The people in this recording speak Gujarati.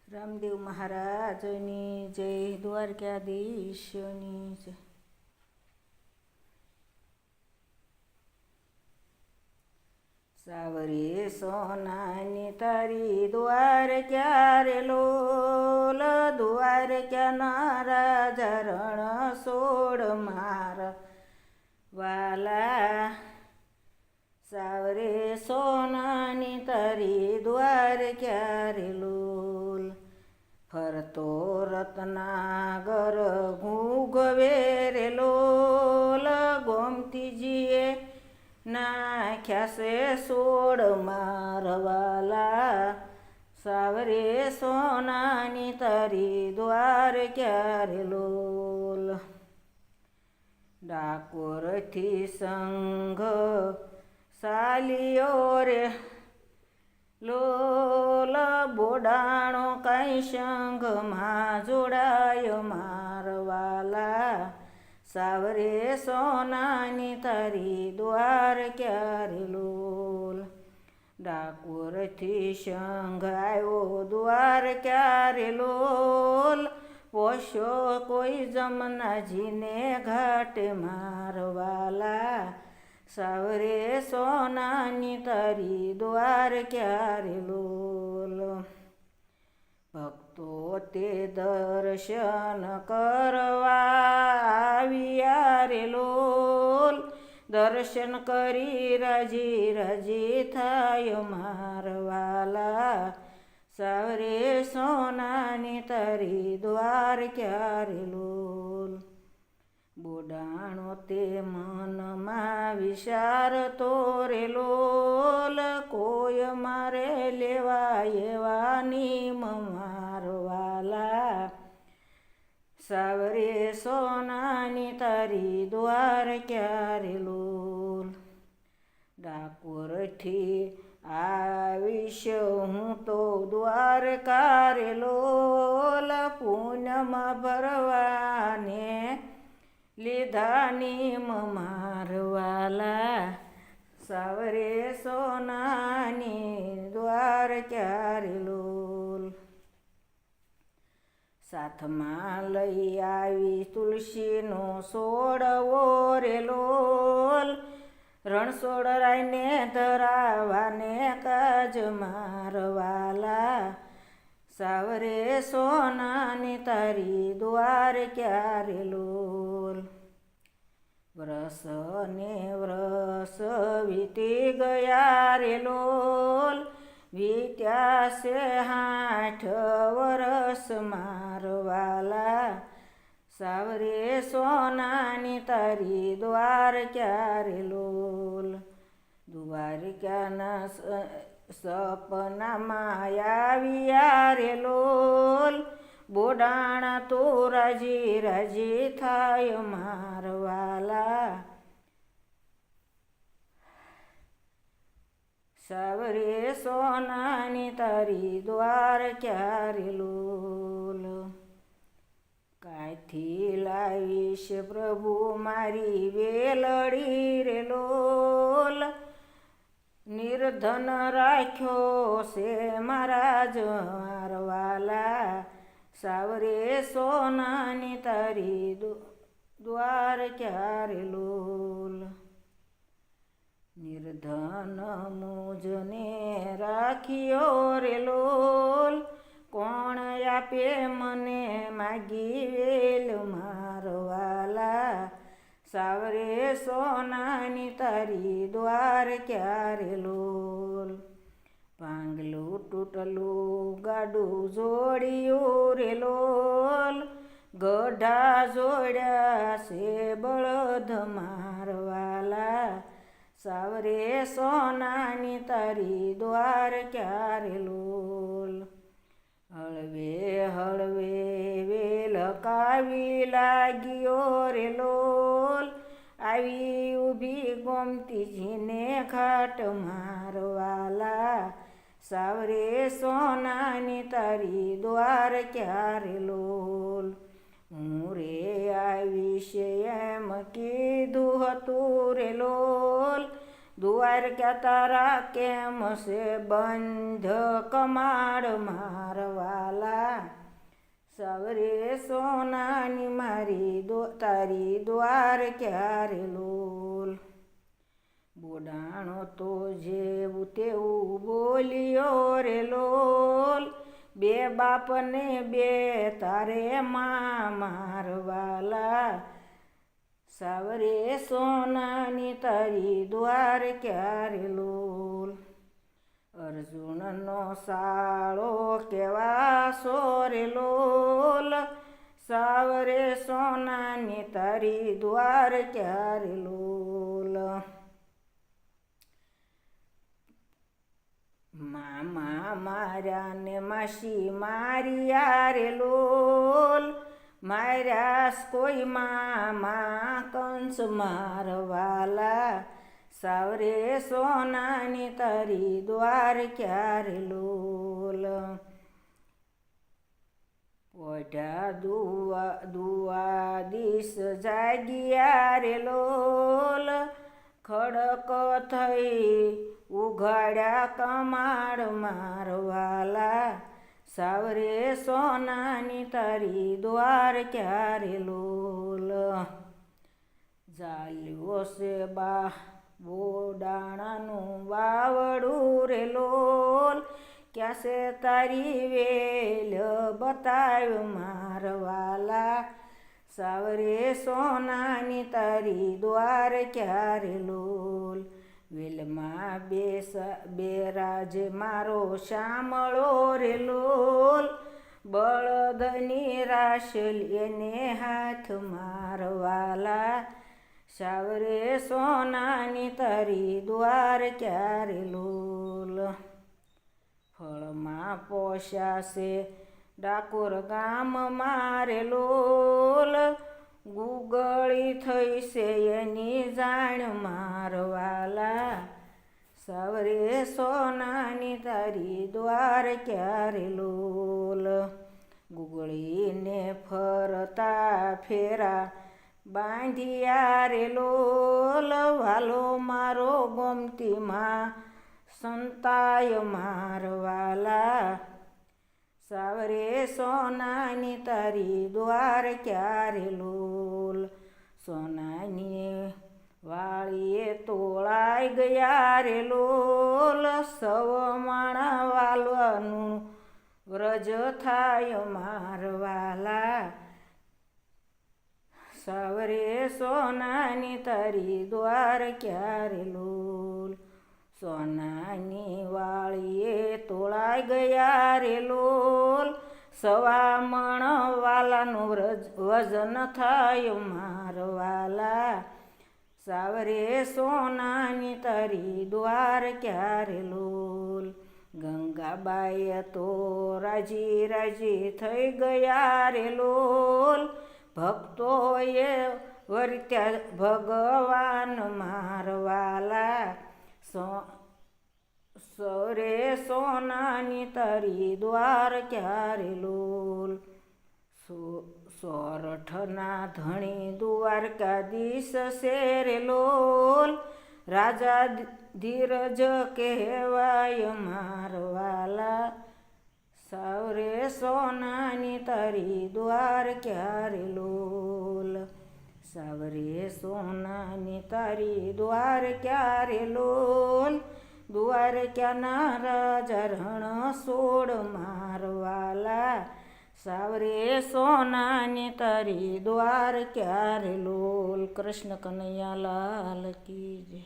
રામદેવ મહારાજની જય, દ્વારકાધીશની જય. સાવરી સોનાની તારી દ્વાર ક્યારે લોલ, દ્વાર ક્યાં રાજા રણ સોડ માર વાલા. સાવરે સોનાની તારી દ્વાર ક્યારે લોલ, ફરતો રત્નાગર ઘૂઘવે રે લોલ, ગોમતીજીએ નાખ્યા છે સોડ મારવાલા. સાવરે સોનાની તારી દ્વાર ક્યારે લોલ, ડાકોરથી સંઘ સાલિયો રે લોલ, બોડાણો કઈ સંઘમાં જોડાયો મારવાલા. સાવરે સોનાની તારી દ્વાર ક્યારે લોલ, ડાકોરથી સંઘ આવ્યો દ્વાર ક્યારે લોલ, પોષો કોઈ જમનાજીને ઘાટે મારવાલા. સાવરે સોનાની તારી દ્વાર ક્યારે લોલ, ભક્તો તે દર્શન કરવા આવ્યા રે લોલ, દર્શન કરી રાજી રાજી થાય મારવાલા. સાવરે સોનાની તારી દ્વાર ક્યારે લોલ, બોડાણો તે મનમાં વિચારતો રે લોલ, કોઈ મારે લેવા એવા નીમ મારવાલા. સાવરે સોનાની તારી દ્વાર ક્યારે લોલ, ડાકોરથી આવીશ હું તો દ્વારકા રે લોલ, પૂનમમાં ભરવાને લીધા નીમ મારવાલા. સાવરે સોનાની દ્વાર ક્યારે લોલ, સાથમાં લઈ આવી તુલસીનો સોડવો રે લોલ, રણછોડરાયને ધરાવાને કાજ મારવાલા. સાવરે સોનાની તારી દ્વાર ક્યારે લોલ, વરસ ને વરસ વીતી ગયા રે લોલ, વીત્યા છે 60 વરસ મારવાલા. સાવરે સોનાની તારી દ્વાર ક્યારે લોલ, દ્વારકાના સપનામાં આવ્યા રે લોલ, બોડાણા તો રાજી રાજી થાય મારવાલા. સાવરે સોનાની તારી દ્વાર ક્યારે લોલ, કાંઈથી લાવીશ પ્રભુ મારી વેલડી રે લોલ, નિર્ધન રાખ્યો છે મારા મારવાલા. સાવરે સોનાની તારી દ્વાર ક્યારે લોલ, નિર્ધન મુજને રાખ્યો રે લોલ, કોણ આપે મને માગી વેલ મારવાલા. સાવરે સોનાની તારી દ્વાર ક્યારે લોલ, પાંગલું તૂટલું ગાડું જોડ્યું રે લોલ, ગઢા જોડ્યા છે બળદ મારવાલા. સાવરે સોનાની તારી દ્વાર ક્યારે લોલ, હળવે હળવે વેલ કાવી લાગ્યો રે લોલ, આવી ઊભી ગોમતીજીને ઘાટ મારવાલા. સાવરે સોનાની તારી દ્વાર ક્યારે લોલ, હું રે આવીશ એમ કીધું હતું રે લોલ, દ્વારકા તારા કેમ છે બંધ કમાડ મારવાલા. સાવરે સોનાની મારી તારી દ્વાર ક્યારે લોલ. બોડાણો તો જેવું તેવું બોલ્યો રે લોલ, બે બાપને બે તારે માં મારવાલા. સાવરે સોનાની તારી દ્વાર ક્યારે લોલ. અર્જુનનો સાળો કેવા સોરે લોલ, સાવરે સોનાની તારી દ્વાર ક્યારે લોલ. મામા માર્યા ને માસી માર્યા રે લોલ, માર્યા કોઈ મામા કંસ મારવાલા. સાવરે સોનાની તારી દ્વાર ક્યારે લોલ. પોઢા દુઆદીશ જાગ્યા રે લોલ, ખડક થઈ ઉઘાડ્યા કમાડ મારવાલા. સાવરે સોનાની તારી દ્વાર ક્યારે લોલ. જાલ્યો છે બોડાણાનું વાવડું રે લોલ, ક્યાં છે તારી વેલ બતાવ મારવાલા. સાવરે સોનાની તારી દ્વાર ક્યારે લોલ. વેલમાં બેરાજ મારો શામળો રે લોલ, બળદની રાશલ એને હાથ મારવાલા. સાવરે સોનાની તારી દ્વાર ક્યારે લોલ. ફળમાં પોષાશે ડાકોર ગામ મારે લોલ, ગુગળી થઈ છે એની જાણ મારવાલા. સાવરે સોનાની તારી દ્વાર ક્યારે લોલ. ગુગળીને ફરતા ફેરા બાંધિયા રે લોલ, વાલો મારો ગોમતીમાં સંતાય મારવાલા. સાવરે સોનાની તારી દ્વાર ક્યારે લોલ. સોનાની વાળીએ તોળાઈ ગયા રે લોલ, સવ માણા વાલવાનું વ્રજ થાય મારવાલા. સાવરે સોનાની તારી દ્વાર ક્યારે લોલ. સોનાની વાળીએ તોળાઈ ગયા રે લોલ, સવા મણ વાલાનું વજન થાય મારવાલા. સાવરે સોનાની તારી દ્વાર ક્યારે લોલ. ગંગાબાઈ તો રાજી રાજી થઈ ગયા રે લોલ, ભક્તોએ વર્ત્યા ભગવાન મારવાલા. સરે સોનાની તારી દ્વાર ક્યારે લોલ. સોરઠના ધણી દ્વારકાધીશ શેરે લોલ, રાજા ધીરજ કહેવાય મારવાલા. સાવરે સોનાની તારી દ્વાર ક્યારે લોલ. સાવરે સોનાની તારી દ્વાર ક્યારે લોલ. દ્વારકાના રાજા રણ સોડ મારવાલા. સાવરે સોનાની તારી દ્વાર ક્યારે લોલ. કૃષ્ણ કનૈયા લાલ કી જય.